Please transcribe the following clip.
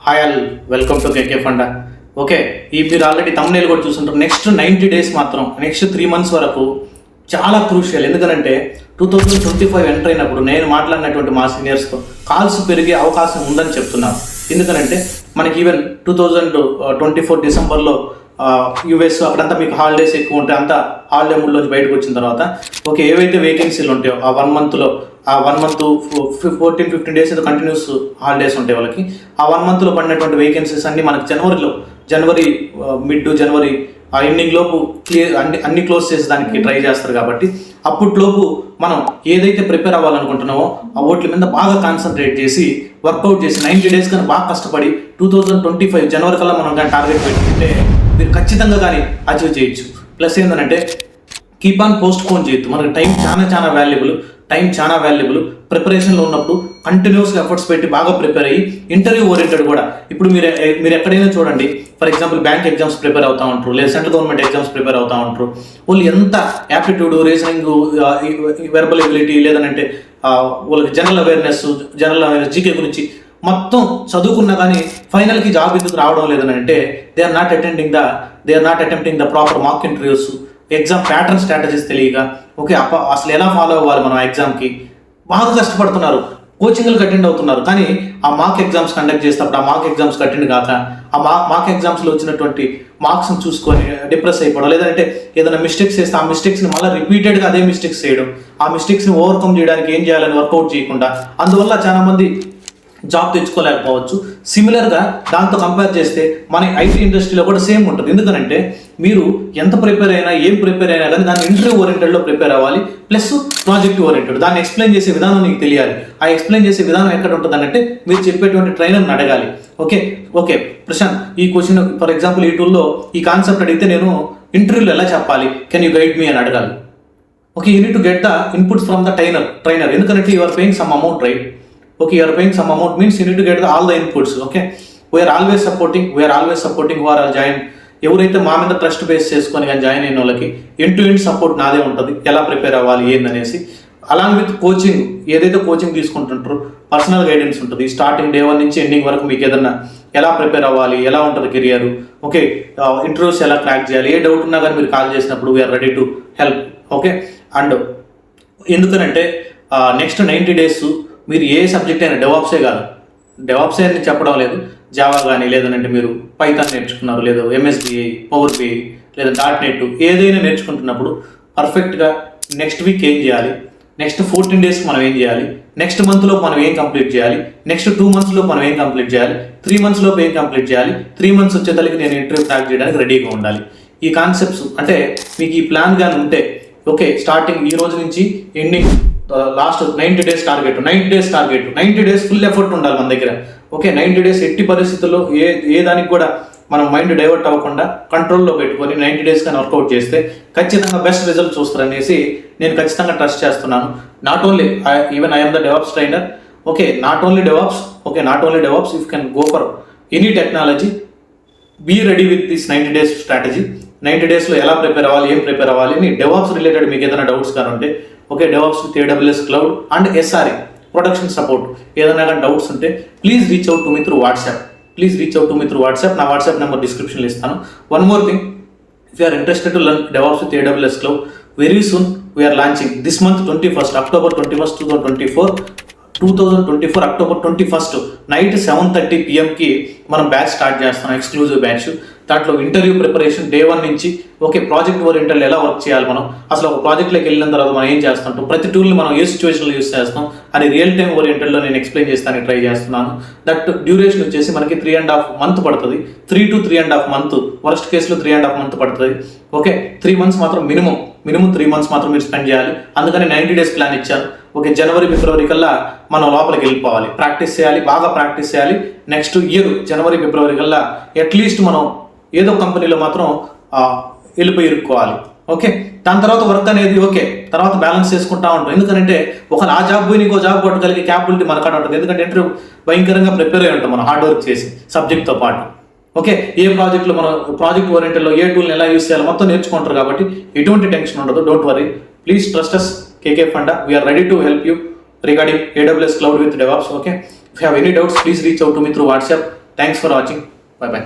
Hi all, welcome to KK funda. Okay, ఈ మీరు already thumbnail కూడా చూస్తుంటారు. నెక్స్ట్ 90 days మాత్రం, నెక్స్ట్ 3 months వరకు చాలా క్రూషియల్. ఎందుకంటే 2025 ఎంటర్ అయినప్పుడు నేను మాట్లాడినటువంటి మా సీనియర్స్తో కాల్స్ పెరిగే అవకాశం ఉందని చెప్తున్నాను. ఎందుకంటే మనకి ఈవెన్ 2024 డిసెంబర్లో యూఎస్ అక్కడంతా మీకు హాలిడేస్ ఎక్కువ ఉంటాయి. అంతా హాలిడే మూడ్లోంచి బయటకు వచ్చిన తర్వాత ఓకే, ఏవైతే వేకెన్సీలు ఉంటాయో ఆ 1 monthలో, ఆ 1 month 14-15 days ఏదో కంటిన్యూస్ హాలిడేస్ ఉంటాయి వాళ్ళకి. ఆ 1 monthలో పడినటువంటి వేకెన్సీస్ అన్ని మనకి జనవరి మిడ్ జనవరి ఆ ఎండింగ్ లోపు అన్ని క్లోజ్ చేసేదానికి ట్రై చేస్తారు. కాబట్టి అప్పట్లోపు మనం ఏదైతే ప్రిపేర్ అవ్వాలనుకుంటున్నామో ఆ ఓట్ల మీద బాగా కాన్సన్ట్రేట్ చేసి వర్కౌట్ చేసి 90 days కానీ బాగా కష్టపడి 2025 జనవరి కల్లా మనం కానీ టార్గెట్ పెట్టుకుంటే మీరు ఖచ్చితంగా కానీ అచీవ్ చేయొచ్చు. ప్లస్ ఏంటంటే కీప్ ఆన్ పోస్ట్ పోన్ చేయొద్దు. మనకి టైం చాలా వాల్యుబుల్. ప్రిపరేషన్లో ఉన్నప్పుడు కంటిన్యూస్గా ఎఫర్ట్స్ పెట్టి బాగా ప్రిపేర్ అయ్యి ఇంటర్వ్యూ ఓరియంటెడ్ కూడా. ఇప్పుడు మీరు ఎక్కడైనా చూడండి, for example bank exams prepare అవుతూ ఉంటారు, లేదా సెంట్రల్ గవర్నమెంట్ ఎగ్జామ్స్ ప్రిపేర్ అవుతూ ఉంటారు. వాళ్ళు ఎంత యాప్టిట్యూడ్, రీజనింగ్, వెర్బల్ ఎబిలిటీ, లేదంటే వాళ్ళకి జనరల్ అవేర్నెస్ జీకే గురించి మొత్తం చదువుకున్నా కానీ ఫైనల్కి జాబ్ ఎందుకు రావడం లేదని అంటే they are not attempting the proper mock interviews, exam pattern strategies తెలియక ఓకే అసలు ఎలా ఫాలో అవ్వాలి మనం ఎగ్జామ్కి బాగా కష్టపడుతున్నారు. కోచింగ్లకు అటెండ్ అవుతున్నారు, కానీ ఆ మాక్ ఎగ్జామ్స్ కండక్ట్ చేసేటప్పుడు ఆ మాక్ ఎగ్జామ్స్కి అటెండ్ కాక ఆ మాక్ ఎగ్జామ్స్లో వచ్చినటువంటి మార్క్స్ని చూసుకొని డిప్రెస్ అయిపోవడం, లేదంటే ఏదైనా మిస్టేక్స్ చేస్తే ఆ మిస్టేక్స్ని మళ్ళీ రిపీటెడ్గా అదే మిస్టేక్స్ చేయడం, ఆ మిస్టేక్స్ని ఓవర్కమ్ చేయడానికి ఏం చేయాలని వర్కౌట్ చేయకుండా అందువల్ల చాలామంది జాబ్ తెచ్చుకోలేకపోవచ్చు. సిమిలర్గా దాంతో కంపేర్ చేస్తే మన ఐటీ ఇండస్ట్రీలో కూడా సేమ్ ఉంటుంది. ఎందుకంటే మీరు ఎంత ప్రిపేర్ అయినా కానీ దాన్ని ఇంటర్వ్యూ ఓరియంటెడ్లో ప్రిపేర్ అవ్వాలి, ప్లస్ ప్రాజెక్ట్ ఓరియంటెడ్. దాన్ని ఎక్స్ప్లెయిన్ చేసే విధానం నీకు తెలియాలి. ఆ ఎక్స్ప్లెయిన్ చేసే విధానం ఎక్కడ ఉంటుంది అంటే మీరు చెప్పేటువంటి ట్రైనర్ని అడగాలి. ఓకే ప్రశాంత్, ఈ క్వశ్చన్ ఫర్ ఎగ్జాంపుల్ ఈ టూల్లో ఈ కాన్సెప్ట్ అడిగితే నేను ఇంటర్వ్యూలో ఎలా చెప్పాలి, కెన్ యూ గైడ్ మీ అని అడగాలి. Okay, you need to get the inputs from the trainer. ఎందుకంటే you are paying some amount, right? Okay, you are paying some amount means you need to get all the inputs. Okay, we are always supporting who are joined. ఎవరైతే మా మీద trust base చేసుకొని కానీ join అయిన వాళ్ళకి end to end support నాదే ఉంటుంది, ఎలా ప్రిపేర్ అవ్వాలి ఏందనేసి. అలాంగ్ విత్ కోచింగ్, ఏదైతే కోచింగ్ తీసుకుంటుంటారో పర్సనల్ గైడెన్స్ ఉంటుంది. స్టార్టింగ్ డే 1 నుంచి ఎండింగ్ వరకు మీకు ఏదన్నా ఎలా ప్రిపేర్ అవ్వాలి, ఎలా ఉంటుంది కెరియర్, ఓకే ఇంటర్వ్యూస్ ఎలా క్రాక్ చేయాలి, ఏ డౌట్ ఉన్నా కానీ మీరు కాల్ చేసినప్పుడు we're ready to help. Okay, and ఎందుకనంటే నెక్స్ట్ 90 days మీరు ఏ సబ్జెక్ట్ అయినా డెవాప్సే కాదు, డెవాప్సే అని చెప్పడం లేదు, జావా కానీ, లేదంటే మీరు పైథాన్ నేర్చుకున్నారు, లేదా ఎంఎస్బిఐ, పవర్ బిఐ, లేదా .NET ఏదైనా నేర్చుకుంటున్నప్పుడు పర్ఫెక్ట్గా నెక్స్ట్ వీక్ ఏం చేయాలి, నెక్స్ట్ 14 days మనం ఏం చేయాలి, నెక్స్ట్ మంత్లో మనం ఏం కంప్లీట్ చేయాలి, నెక్స్ట్ 2 monthsలో మనం ఏం కంప్లీట్ చేయాలి, 3 monthsలోపు ఏం కంప్లీట్ చేయాలి, 3 months వచ్చేతలకి నేను ఇంటర్వ్యూ క్రాక్ చేయడానికి రెడీగా ఉండాలి. ఈ కాన్సెప్ట్స్ అంటే మీకు ఈ ప్లాన్ కానీ ఉంటే ఓకే, స్టార్టింగ్ ఈ రోజు నుంచి ending last 90 days target, 90 days full effort ఉండాలి మన దగ్గర. ఓకే, 90 days ఎట్టి పరిస్థితుల్లో ఏ దానికి కూడా మనం మైండ్ డైవర్ట్ అవ్వకుండా కంట్రోల్లో పెట్టుకొని 90 days కానీ వర్కౌట్ చేస్తే ఖచ్చితంగా బెస్ట్ రిజల్ట్ చూస్తారనేసి నేను ఖచ్చితంగా ట్రస్ట్ చేస్తున్నాను. Not only even I'm the DevOps trainer. Okay, not only DevOps if can go for any technology, be ready with this 90 days strategy. 90 daysలో ఎలా ప్రిపేర్ అవ్వాలి, ఏం ప్రిపేర్ అవ్వాలి అని డెవాప్స్ రిలేటెడ్ మీకు ఏదైనా డౌట్స్ కానీ ఉంటే okay, DevOps with AWS cloud and SRE production support ఏదైనా కానీ డౌట్స్ ఉంటే please reach out to me through WhatsApp. నా వాట్సాప్ నెంబర్ డిస్క్రిప్షన్లో ఇస్తాను. One more thing, if you are interested to learn DevOps with AWS cloud, very soon we're launching this month 21st October 21st 2024 October 21st night 7:30 PM మనం batch start చేస్తాం, exclusive batch. దాంట్లో interview preparation day 1 నుంచి okay, project oriented ఎలా work చేయాలి, మనం అసలు ఒక ప్రాజెక్ట్లోకి వెళ్ళిన తర్వాత మనం ఏం చేస్తుంటాం, ప్రతి టూల్ని మనం ఏ సిచ్యువేషన్లో యూస్ చేస్తాం అని రియల్ టైమ్ ఓరియంటెడ్లో నేను ఎక్స్ప్లెయిన్ చేస్తానికి ట్రై చేస్తున్నాను. దట్ డ్యూరేషన్ వచ్చేసి మనకి 3.5 months పడుతుంది, 3 to 3.5 months, వర్స్ట్ కేసులో 3.5 months పడుతుంది. ఓకే, 3 months మాత్రం మినిమం 3 months మాత్రం మీరు స్పెండ్ చేయాలి. అందుకని 90 days ప్లాన్ ఇచ్చారు. ఓకే, జనవరి ఫిబ్రవరి కల్లా మనం లోపలికి వెళ్ళిపోవాలి, ప్రాక్టీస్ చేయాలి, బాగా ప్రాక్టీస్ చేయాలి. నెక్స్ట్ ఇయర్ జనవరి ఫిబ్రవరి కల్లా అట్లీస్ట్ మనం ఏదో కంపెనీలో మాత్రం వెళ్ళిపోయి ఇరుక్కోవాలి. ఓకే, దాని తర్వాత వర్క్ అనేది ఓకే తర్వాత బ్యాలెన్స్ చేసుకుంటా ఉంటాం. ఎందుకంటే ఒక ఆ జాబ్ పోయి ఇంకో జాబ్ కొట్టగలిగే క్యాపబిలిటీ మనకాడ ఉంటుంది. ఎందుకంటే ఇంటర్వ్యూ భయంకరంగా ప్రిపేర్ అయి ఉంటాం మనం హార్డ్ వర్క్ చేసి సబ్జెక్ట్తో పాటు. ఓకే, ఏ ప్రాజెక్ట్లో మనం ప్రాజెక్ట్ ఓరియంటెడ్లో ఏ టూల్ని ఎలా యూస్ చేయాలో మొత్తం నేర్చుకుంటారు కాబట్టి ఎటువంటి టెన్షన్ ఉండదు. Don't worry, please trust us, KK Funda. We are ready to help you regarding AWS Cloud with DevOps. Okay, if you have any doubts, please reach out to me through WhatsApp. Thanks for watching. Bye bye.